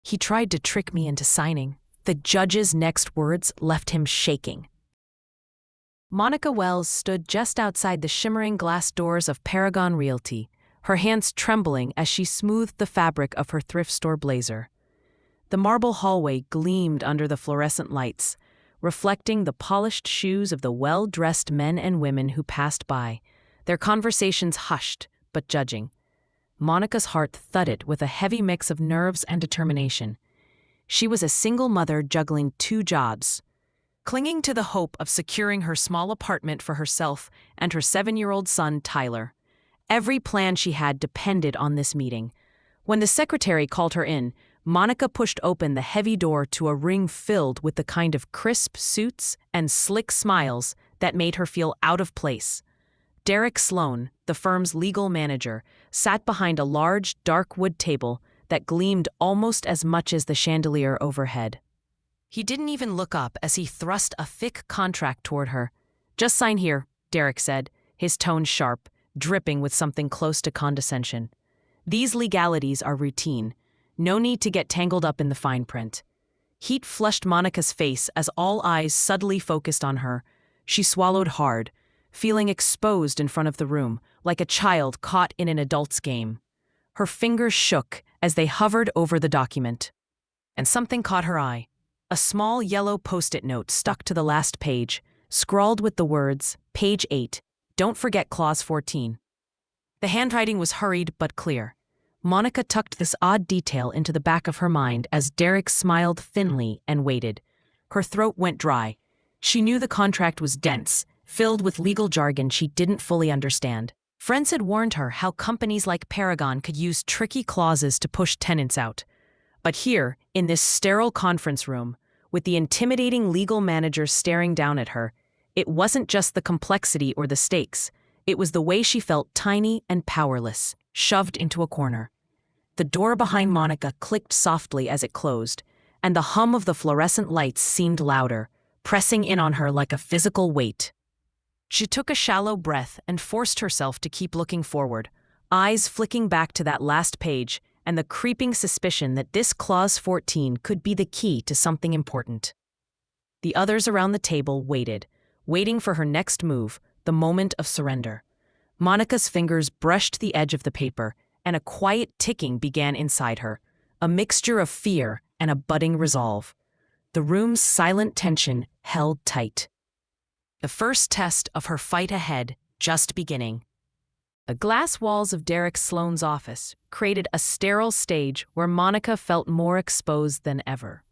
He tried to trick me into signing. The judge's next words left him shaking. Monica Wells stood just outside the shimmering glass doors of Paragon Realty, her hands trembling as she smoothed the fabric of her thrift store blazer. The marble hallway gleamed under the fluorescent lights, reflecting the polished shoes of the well-dressed men and women who passed by, their conversations hushed but judging. Monica's heart thudded with a heavy mix of nerves and determination. She was a single mother juggling 2 jobs, clinging to the hope of securing her small apartment for herself and her 7-year-old son, Tyler. Every plan she had depended on this meeting. When the secretary called her in, Monica pushed open the heavy door to a ring filled with the kind of crisp suits and slick smiles that made her feel out of place. Derek Sloan, the firm's legal manager, sat behind a large, dark wood table that gleamed almost as much as the chandelier overhead. He didn't even look up as he thrust a thick contract toward her. "Just sign here," Derek said, his tone sharp, dripping with something close to condescension. "These legalities are routine. No need to get tangled up in the fine print." Heat flushed Monica's face as all eyes suddenly focused on her. She swallowed hard, feeling exposed in front of the room, like a child caught in an adult's game. Her fingers shook as they hovered over the document. And something caught her eye. A small yellow post-it note stuck to the last page, scrawled with the words, "Page 8, don't forget Clause 14. The handwriting was hurried but clear. Monica tucked this odd detail into the back of her mind as Derek smiled thinly and waited. Her throat went dry. She knew the contract was dense, filled with legal jargon she didn't fully understand. Friends had warned her how companies like Paragon could use tricky clauses to push tenants out. But here, in this sterile conference room, with the intimidating legal manager staring down at her, it wasn't just the complexity or the stakes. It was the way she felt tiny and powerless, shoved into a corner. The door behind Monica clicked softly as it closed, and the hum of the fluorescent lights seemed louder, pressing in on her like a physical weight. She took a shallow breath and forced herself to keep looking forward, eyes flicking back to that last page, and the creeping suspicion that this Clause 14 could be the key to something important. The others around the table waited, waiting for her next move, the moment of surrender. Monica's fingers brushed the edge of the paper, and a quiet ticking began inside her, a mixture of fear and a budding resolve. The room's silent tension held tight. The first test of her fight ahead just beginning. The glass walls of Derek Sloan's office created a sterile stage where Monica felt more exposed than ever.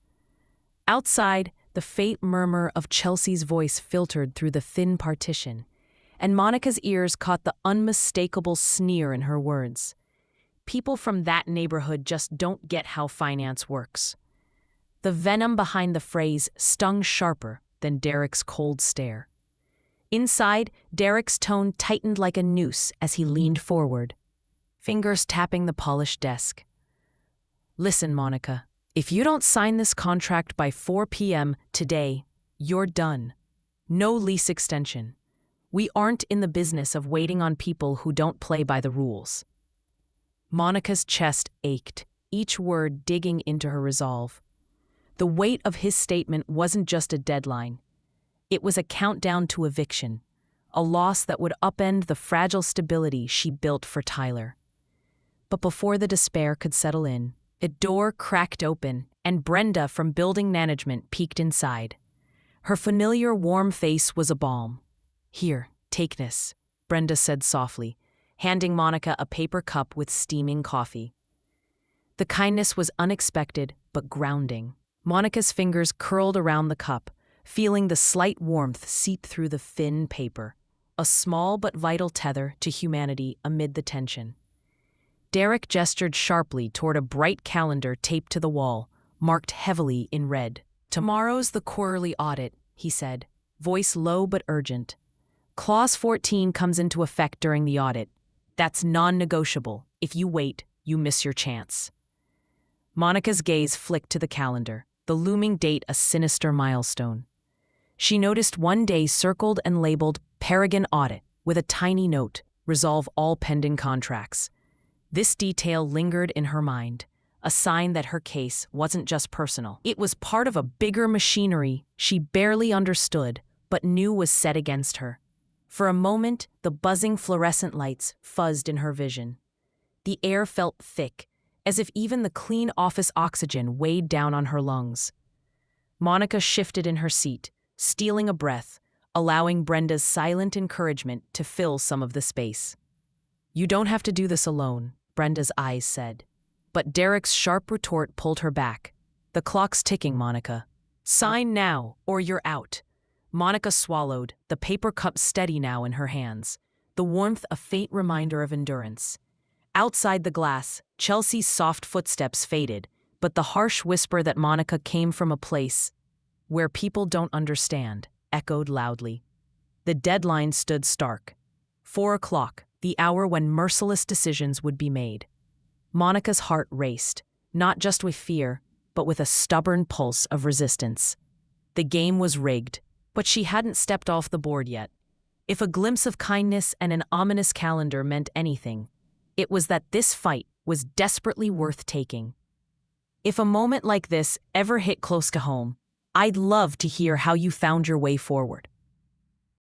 Outside, the faint murmur of Chelsea's voice filtered through the thin partition, and Monica's ears caught the unmistakable sneer in her words. People from that neighborhood just don't get how finance works. The venom behind the phrase stung sharper than Derek's cold stare. Inside, Derek's tone tightened like a noose as he leaned forward, fingers tapping the polished desk. "Listen, Monica, if you don't sign this contract by 4 p.m. today, you're done. No lease extension. We aren't in the business of waiting on people who don't play by the rules." Monica's chest ached, each word digging into her resolve. The weight of his statement wasn't just a deadline. It was a countdown to eviction, a loss that would upend the fragile stability she built for Tyler. But before the despair could settle in, a door cracked open and Brenda from building management peeked inside. Her familiar warm face was a balm. "Here, take this," Brenda said softly, handing Monica a paper cup with steaming coffee. The kindness was unexpected but grounding. Monica's fingers curled around the cup, feeling the slight warmth seep through the thin paper, a small but vital tether to humanity amid the tension. Derek gestured sharply toward a bright calendar taped to the wall, marked heavily in red. "Tomorrow's the quarterly audit," he said, voice low but urgent. "Clause 14 comes into effect during the audit. That's non-negotiable. If you wait, you miss your chance." Monica's gaze flicked to the calendar, the looming date a sinister milestone. She noticed one day circled and labeled Paragon Audit with a tiny note, "Resolve all pending contracts." This detail lingered in her mind, a sign that her case wasn't just personal. It was part of a bigger machinery she barely understood but knew was set against her. For a moment, the buzzing fluorescent lights fuzzed in her vision. The air felt thick, as if even the clean office oxygen weighed down on her lungs. Monica shifted in her seat, stealing a breath, allowing Brenda's silent encouragement to fill some of the space. "You don't have to do this alone," Brenda's eyes said. But Derek's sharp retort pulled her back. "The clock's ticking, Monica. Sign now, or you're out." Monica swallowed, the paper cup steady now in her hands, the warmth a faint reminder of endurance. Outside the glass, Chelsea's soft footsteps faded, but the harsh whisper that Monica came from a place where people don't understand echoed loudly. The deadline stood stark. 4 o'clock, the hour when merciless decisions would be made. Monica's heart raced, not just with fear, but with a stubborn pulse of resistance. The game was rigged, but she hadn't stepped off the board yet. If a glimpse of kindness and an ominous calendar meant anything, it was that this fight was desperately worth taking. If a moment like this ever hit close to home, I'd love to hear how you found your way forward.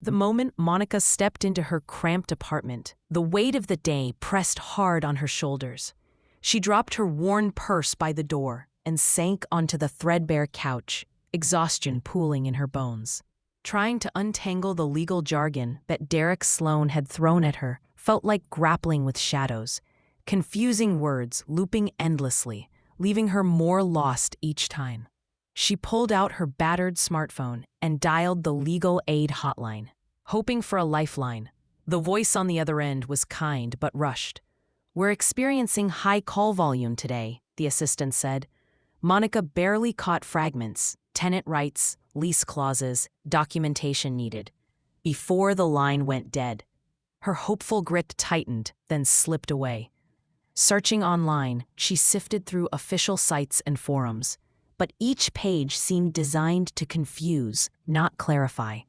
The moment Monica stepped into her cramped apartment, the weight of the day pressed hard on her shoulders. She dropped her worn purse by the door and sank onto the threadbare couch, exhaustion pooling in her bones. Trying to untangle the legal jargon that Derek Sloan had thrown at her felt like grappling with shadows, confusing words looping endlessly, leaving her more lost each time. She pulled out her battered smartphone and dialed the legal aid hotline, hoping for a lifeline. The voice on the other end was kind but rushed. "We're experiencing high call volume today," the assistant said. Monica barely caught fragments: tenant rights, lease clauses, documentation needed. Before the line went dead, her hopeful grip tightened, then slipped away. Searching online, she sifted through official sites and forums, but each page seemed designed to confuse, not clarify.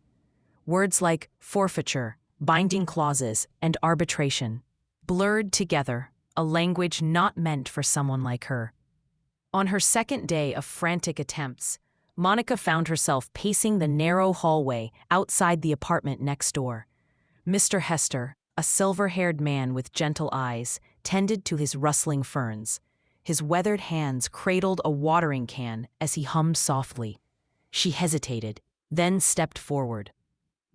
Words like forfeiture, binding clauses, and arbitration blurred together, a language not meant for someone like her. On her second day of frantic attempts, Monica found herself pacing the narrow hallway outside the apartment next door. Mr. Hester, a silver-haired man with gentle eyes, tended to his rustling ferns. His weathered hands cradled a watering can as he hummed softly. She hesitated, then stepped forward.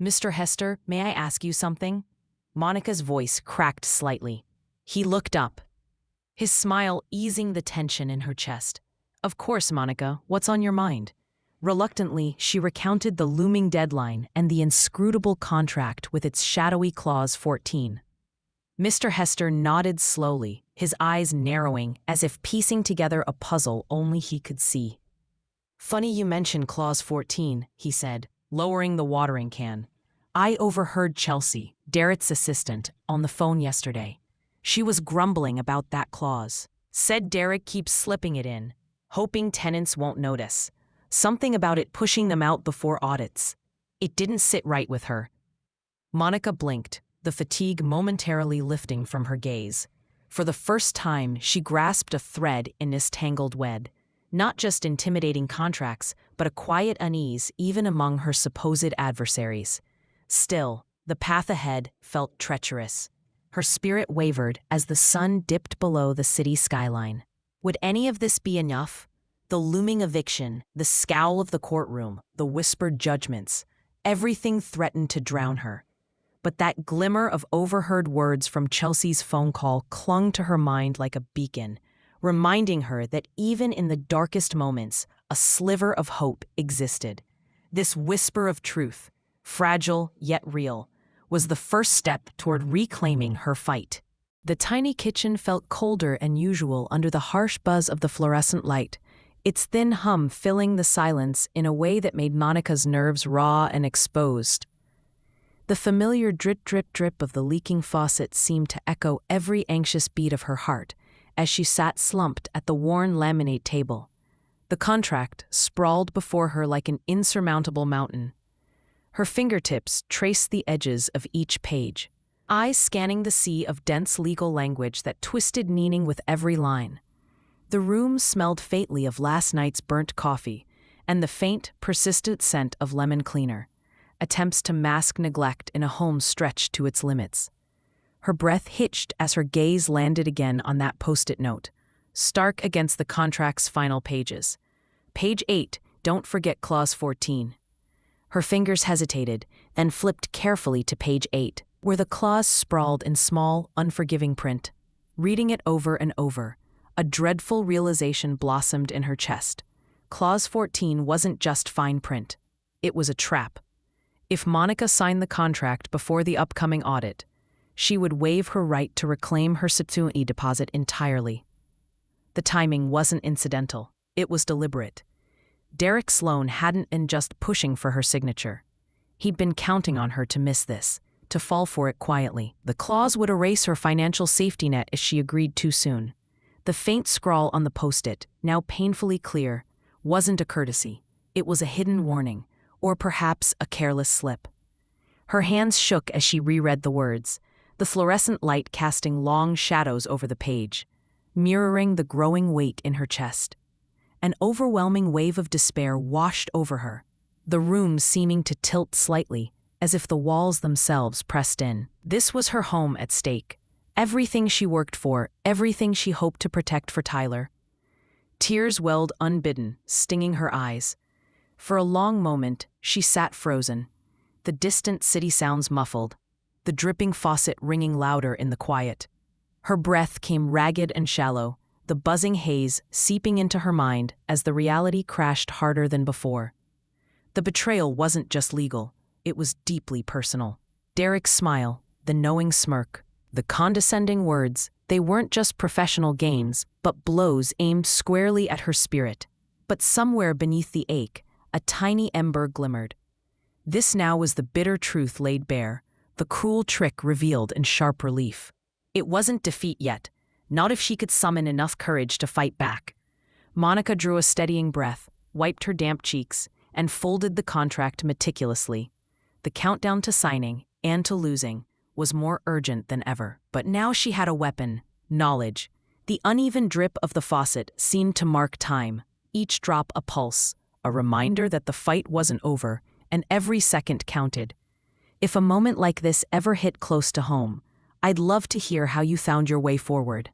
"Mr. Hester, may I ask you something?" Monica's voice cracked slightly. He looked up, his smile easing the tension in her chest. "Of course, Monica, what's on your mind?" Reluctantly, she recounted the looming deadline and the inscrutable contract with its shadowy clause 14. Mr. Hester nodded slowly, his eyes narrowing as if piecing together a puzzle only he could see. "Funny you mention clause 14, he said, lowering the watering can. "I overheard Chelsea, Derek's assistant, on the phone yesterday. She was grumbling about that clause. Said Derek keeps slipping it in, hoping tenants won't notice. Something about it pushing them out before audits. It didn't sit right with her." Monica blinked, the fatigue momentarily lifting from her gaze. For the first time, she grasped a thread in this tangled web. Not just intimidating contracts, but a quiet unease even among her supposed adversaries. Still, the path ahead felt treacherous. Her spirit wavered as the sun dipped below the city skyline. Would any of this be enough? The looming eviction, the scowl of the courtroom, the whispered judgments, everything threatened to drown her. But that glimmer of overheard words from Chelsea's phone call clung to her mind like a beacon, reminding her that even in the darkest moments, a sliver of hope existed. This whisper of truth, fragile yet real, was the first step toward reclaiming her fight. The tiny kitchen felt colder than usual under the harsh buzz of the fluorescent light, its thin hum filling the silence in a way that made Monica's nerves raw and exposed. The familiar drip-drip-drip of the leaking faucet seemed to echo every anxious beat of her heart as she sat slumped at the worn laminate table. The contract sprawled before her like an insurmountable mountain. Her fingertips traced the edges of each page, eyes scanning the sea of dense legal language that twisted meaning with every line. The room smelled faintly of last night's burnt coffee and the faint, persistent scent of lemon cleaner, attempts to mask neglect in a home stretched to its limits. Her breath hitched as her gaze landed again on that post-it note, stark against the contract's final pages. Page 8, don't forget clause 14. Her fingers hesitated, then flipped carefully to page 8, where the clause sprawled in small, unforgiving print. Reading it over and over, a dreadful realization blossomed in her chest. Clause 14 wasn't just fine print. It was a trap. If Monica signed the contract before the upcoming audit, she would waive her right to reclaim her gratuity deposit entirely. The timing wasn't incidental. It was deliberate. Derek Sloan hadn't been just pushing for her signature. He'd been counting on her to miss this, to fall for it quietly. The clause would erase her financial safety net if she agreed too soon. The faint scrawl on the post-it, now painfully clear, wasn't a courtesy. It was a hidden warning, or perhaps a careless slip. Her hands shook as she reread the words, the fluorescent light casting long shadows over the page, mirroring the growing weight in her chest. An overwhelming wave of despair washed over her, the room seeming to tilt slightly, as if the walls themselves pressed in. This was her home at stake. Everything she worked for, everything she hoped to protect for Tyler. Tears welled unbidden, stinging her eyes. For a long moment, she sat frozen, the distant city sounds muffled, the dripping faucet ringing louder in the quiet. Her breath came ragged and shallow, the buzzing haze seeping into her mind as the reality crashed harder than before. The betrayal wasn't just legal, it was deeply personal. Derek's smile, the knowing smirk, the condescending words, they weren't just professional games, but blows aimed squarely at her spirit. But somewhere beneath the ache, a tiny ember glimmered. This now was the bitter truth laid bare, the cruel trick revealed in sharp relief. It wasn't defeat yet, not if she could summon enough courage to fight back. Monica drew a steadying breath, wiped her damp cheeks, and folded the contract meticulously. The countdown to signing, and to losing, was more urgent than ever. But now she had a weapon, knowledge. The uneven drip of the faucet seemed to mark time, each drop a pulse, a reminder that the fight wasn't over, and every second counted. If a moment like this ever hit close to home, I'd love to hear how you found your way forward.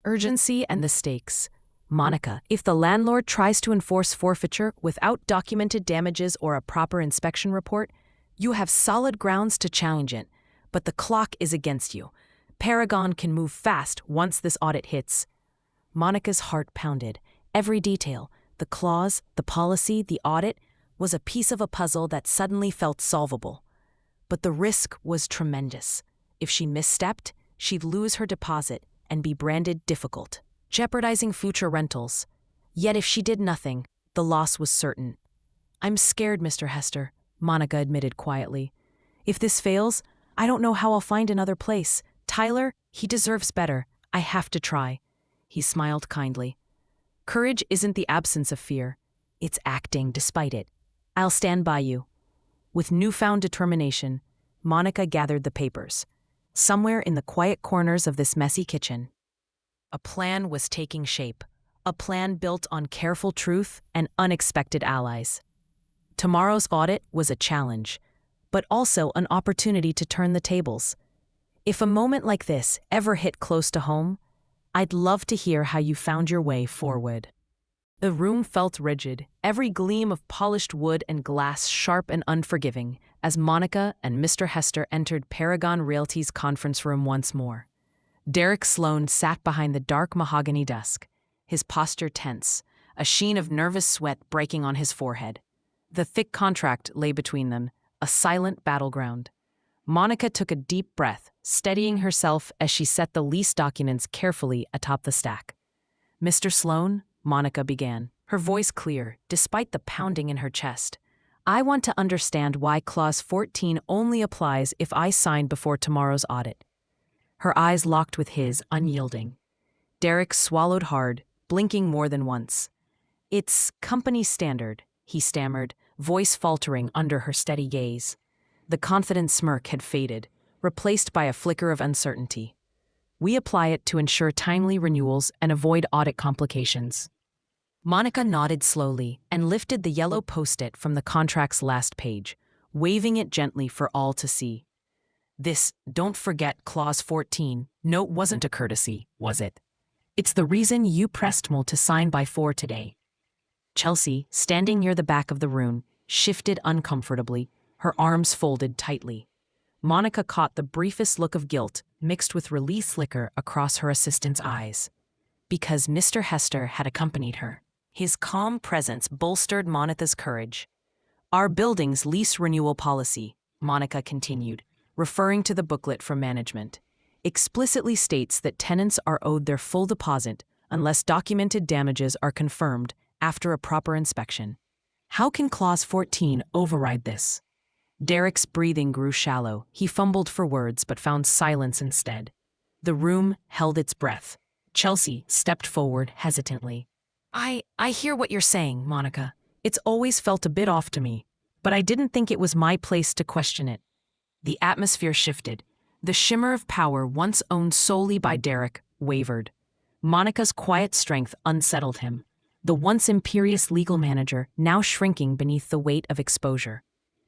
Urgency and the stakes. Monica, if the landlord tries to enforce forfeiture without documented damages or a proper inspection report, you have solid grounds to challenge it, but the clock is against you. Paragon can move fast once this audit hits. Monica's heart pounded. Every detail, the clause, the policy, the audit, was a piece of a puzzle that suddenly felt solvable. But the risk was tremendous. If she misstepped, she'd lose her deposit and be branded difficult, jeopardizing future rentals. Yet if she did nothing, the loss was certain. I'm scared, Mr. Hester, Monica admitted quietly. If this fails, I don't know how I'll find another place. Tyler, he deserves better. I have to try. He smiled kindly. Courage isn't the absence of fear. It's acting despite it. I'll stand by you. With newfound determination, Monica gathered the papers. Somewhere in the quiet corners of this messy kitchen, a plan was taking shape, a plan built on careful truth and unexpected allies. Tomorrow's audit was a challenge, but also an opportunity to turn the tables. If a moment like this ever hit close to home, I'd love to hear how you found your way forward. The room felt rigid, every gleam of polished wood and glass sharp and unforgiving, as Monica and Mr. Hester entered Paragon Realty's conference room once more. Derek Sloan sat behind the dark mahogany desk, his posture tense, a sheen of nervous sweat breaking on his forehead. The thick contract lay between them, a silent battleground. Monica took a deep breath, steadying herself as she set the lease documents carefully atop the stack. Mr. Sloan, Monica began, her voice clear, despite the pounding in her chest. I want to understand why Clause 14 only applies if I sign before tomorrow's audit. Her eyes locked with his, unyielding. Derek swallowed hard, blinking more than once. It's company standard, he stammered, voice faltering under her steady gaze. The confident smirk had faded, replaced by a flicker of uncertainty. We apply it to ensure timely renewals and avoid audit complications. Monica nodded slowly and lifted the yellow post-it from the contract's last page, waving it gently for all to see. This "don't forget Clause 14" note wasn't a courtesy, was it? It's the reason you pressed Mole to sign by 4 today. Chelsea, standing near the back of the room, shifted uncomfortably, her arms folded tightly. Monica caught the briefest look of guilt mixed with release flicker across her assistant's eyes. Because Mr. Hester had accompanied her. His calm presence bolstered Monica's courage. Our building's lease renewal policy, Monica continued, referring to the booklet from management, explicitly states that tenants are owed their full deposit unless documented damages are confirmed after a proper inspection. How can Clause 14 override this? Derek's breathing grew shallow. He fumbled for words but found silence instead. The room held its breath. Chelsea stepped forward hesitantly. I hear what you're saying, Monica. It's always felt a bit off to me, but I didn't think it was my place to question it. The atmosphere shifted. The shimmer of power once owned solely by Derek wavered. Monica's quiet strength unsettled him. The once imperious legal manager now shrinking beneath the weight of exposure.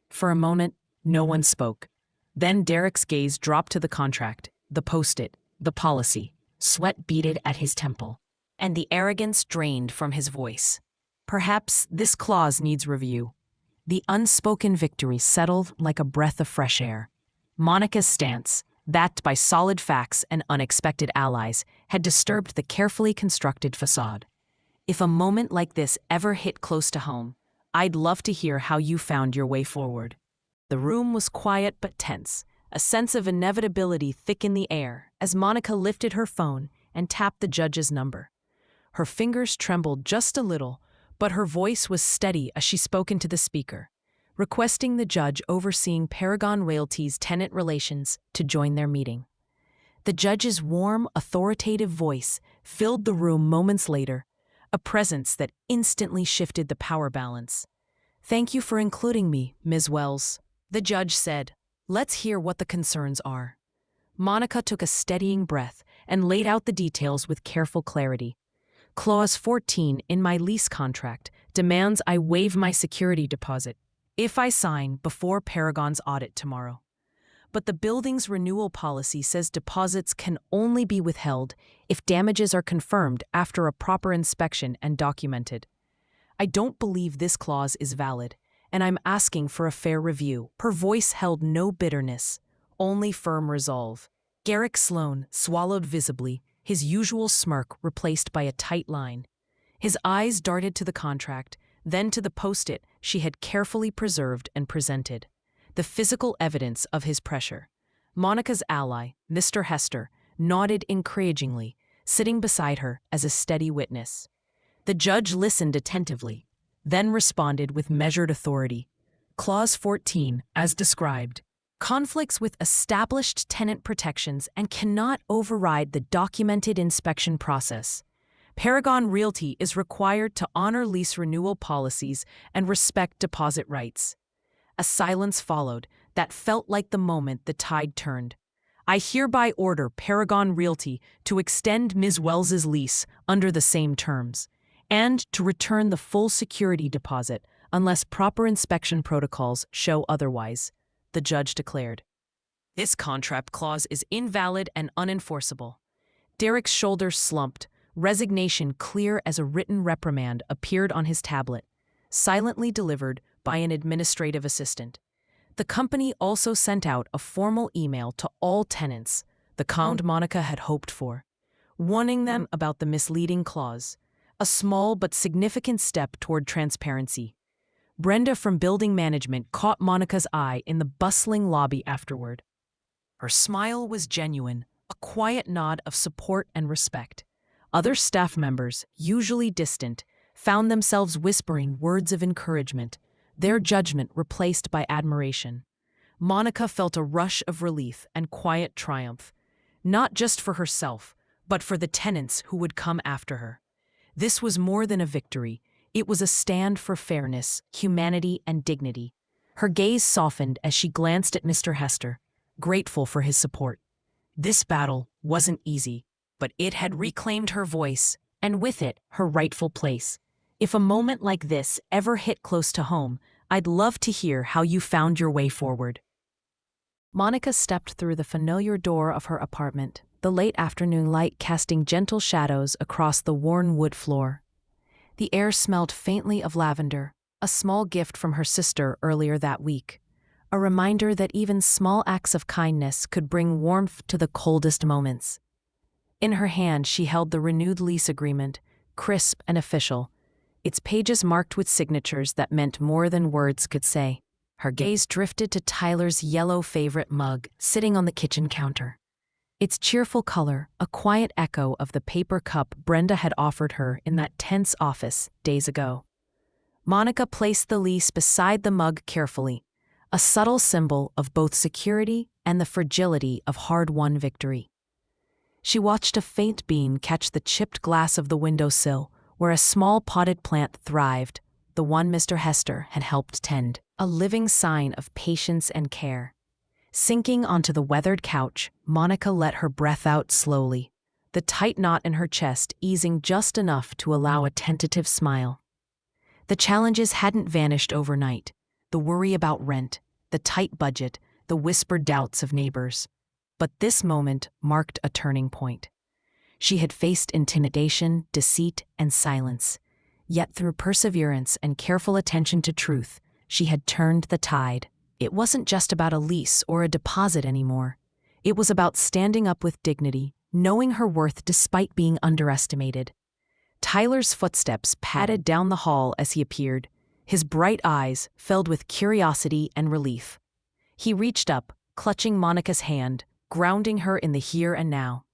For a moment, no one spoke. Then Derek's gaze dropped to the contract, the post-it, the policy. Sweat beaded at his temple, and the arrogance drained from his voice. Perhaps this clause needs review. The unspoken victory settled like a breath of fresh air. Monica's stance, backed by solid facts and unexpected allies, had disturbed the carefully constructed facade. If a moment like this ever hit close to home, I'd love to hear how you found your way forward. The room was quiet but tense, a sense of inevitability thick in the air as Monica lifted her phone and tapped the judge's number. Her fingers trembled just a little, but her voice was steady as she spoke into the speaker, requesting the judge overseeing Paragon Realty's tenant relations to join their meeting. The judge's warm, authoritative voice filled the room moments later, a presence that instantly shifted the power balance. "Thank you for including me, Ms. Wells," the judge said. "Let's hear what the concerns are." Monica took a steadying breath and laid out the details with careful clarity. Clause 14 in my lease contract demands I waive my security deposit if I sign before Paragon's audit tomorrow. But the building's renewal policy says deposits can only be withheld if damages are confirmed after a proper inspection and documented. I don't believe this clause is valid, and I'm asking for a fair review. Her voice held no bitterness, only firm resolve. Garrick Sloane swallowed visibly, his usual smirk replaced by a tight line. His eyes darted to the contract, then to the post-it she had carefully preserved and presented, the physical evidence of his pressure. Monica's ally, Mr. Hester, nodded encouragingly, sitting beside her as a steady witness. The judge listened attentively, then responded with measured authority. Clause 14, as described, conflicts with established tenant protections and cannot override the documented inspection process. Paragon Realty is required to honor lease renewal policies and respect deposit rights. A silence followed that felt like the moment the tide turned. I hereby order Paragon Realty to extend Ms. Wells's lease under the same terms, and to return the full security deposit unless proper inspection protocols show otherwise, the judge declared. This contract clause is invalid and unenforceable. Derek's shoulders slumped. Resignation clear as a written reprimand appeared on his tablet, silently delivered by an administrative assistant. The company also sent out a formal email to all tenants, the kind Monica had hoped for, warning them about the misleading clause, a small but significant step toward transparency. Brenda from building management caught Monica's eye in the bustling lobby afterward. Her smile was genuine, a quiet nod of support and respect. Other staff members, usually distant, found themselves whispering words of encouragement, their judgment replaced by admiration. Monica felt a rush of relief and quiet triumph, not just for herself, but for the tenants who would come after her. This was more than a victory. It was a stand for fairness, humanity, and dignity. Her gaze softened as she glanced at Mr. Hester, grateful for his support. This battle wasn't easy, but it had reclaimed her voice, and with it, her rightful place. If a moment like this ever hit close to home, I'd love to hear how you found your way forward. Monica stepped through the familiar door of her apartment, the late afternoon light casting gentle shadows across the worn wood floor. The air smelled faintly of lavender, a small gift from her sister earlier that week, a reminder that even small acts of kindness could bring warmth to the coldest moments. In her hand, she held the renewed lease agreement, crisp and official, its pages marked with signatures that meant more than words could say. Her gaze drifted to Tyler's yellow favorite mug sitting on the kitchen counter. Its cheerful color, a quiet echo of the paper cup Brenda had offered her in that tense office days ago. Monica placed the lease beside the mug carefully, a subtle symbol of both security and the fragility of hard-won victory. She watched a faint beam catch the chipped glass of the windowsill, where a small potted plant thrived, the one Mr. Hester had helped tend, a living sign of patience and care. Sinking onto the weathered couch, Monica let her breath out slowly, the tight knot in her chest easing just enough to allow a tentative smile. The challenges hadn't vanished overnight, the worry about rent, the tight budget, the whispered doubts of neighbors. But this moment marked a turning point. She had faced intimidation, deceit, and silence. Yet through perseverance and careful attention to truth, she had turned the tide. It wasn't just about a lease or a deposit anymore. It was about standing up with dignity, knowing her worth despite being underestimated. Tyler's footsteps padded down the hall as he appeared, his bright eyes filled with curiosity and relief. He reached up, clutching Monica's hand, grounding her in the here and now.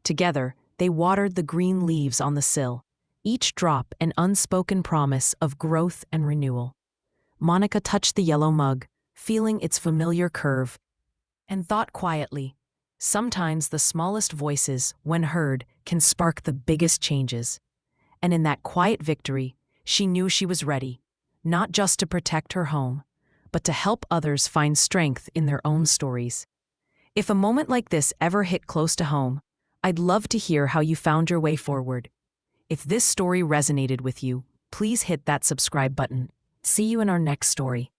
Together, they watered the green leaves on the sill, each drop an unspoken promise of growth and renewal. Monica touched the yellow mug, feeling its familiar curve, and thought quietly, sometimes the smallest voices, when heard, can spark the biggest changes. And in that quiet victory, she knew she was ready, not just to protect her home, but to help others find strength in their own stories. If a moment like this ever hit close to home, I'd love to hear how you found your way forward. If this story resonated with you, please hit that subscribe button. See you in our next story.